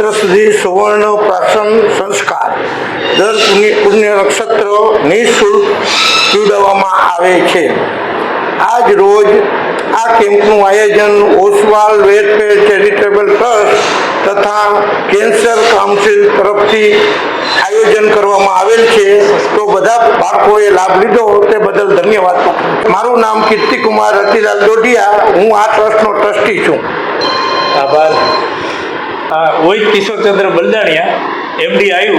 નક્ષત્ર સુધી સુવર્ણ પ્રાશન સંસ્કાર દર પુણ્ય નક્ષત્ર નિઃશુલ્ક પીવડાવવામાં આવે છે। આજ રોજ આ કેમ્પનું આયોજન ઓસવાલ વેલફેર ચેરિટેબલ ટ્રસ્ટ તથા કેન્સર કાઉન્સિલ તરફથી આયોજન કરવામાં આવેલ છે। તો બધા બાળકોએ લાભ લીધો તે બદલ ધન્યવાદ। મારું નામ કીર્તિકુમાર રતિલાલ દોઢિયા, હું આ ટ્રસ્ટનો ટ્રસ્ટી છું। આભાર। ઓઈ કિશોરચંદ્ર બલદાણિયા, એમડી આયુ,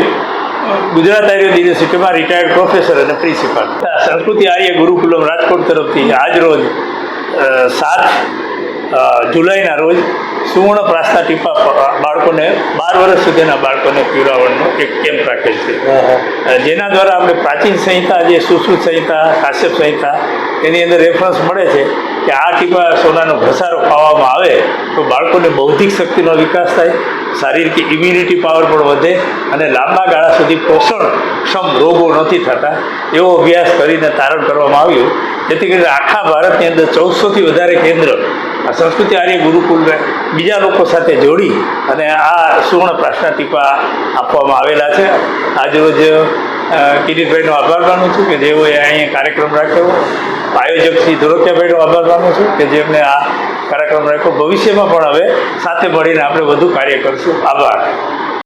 ગુજરાત આયુર્વેદ યુનિવર્સિટીમાં રિટાયર્ડ પ્રોફેસર અને પ્રિન્સિપાલ। સંસ્કૃતિ આર્ય ગુરુકુલમ રાજકોટ તરફથી આજ રોજ 7 જુલાઈના રોજ સુવર્ણ પ્રાસના ટીપા બાળકોને 12 વર્ષ સુધીના બાળકોને પીવડાવવાનો એક કેમ્પ રાખેલ છે, જેના દ્વારા આપણે પ્રાચીન સંહિતા જે સુશ્રુત સંહિતા, કાશ્યપ સંહિતા, એની અંદર રેફરન્સ મળે છે કે આ ટીપા સોનાનો ઘસારો ખાવામાં આવે તો બાળકોને બૌદ્ધિક શક્તિનો વિકાસ થાય, શારીરિક ઇમ્યુનિટી પાવર પણ વધે અને લાંબા ગાળા સુધી પોષણક્ષમ રોગો નથી થતા, એવો અભ્યાસ કરીને તારણ કરવામાં આવ્યું। જેથી કરીને આખા ભારતની અંદર 1400થી વધારે કેન્દ્ર સંસ્કૃતિ આર્ય ગુરુકુલને બીજા લોકો સાથે જોડી અને આ સુવર્ણ પ્રાસના ટીપા આપવામાં આવેલા છે। આજરોજ કિરીટભાઈનો આભાર માનું છું કે જેઓએ અહીંયા કાર્યક્રમ રાખ્યો, આયોજક શ્રી ધોળકિયાભાઈનો આભાર માનું છું કે જેમણે આ કાર્યક્રમ રાખ્યો। ભવિષ્યમાં પણ હવે સાથે મળીને આપણે વધુ કાર્ય કરીશું। આભાર।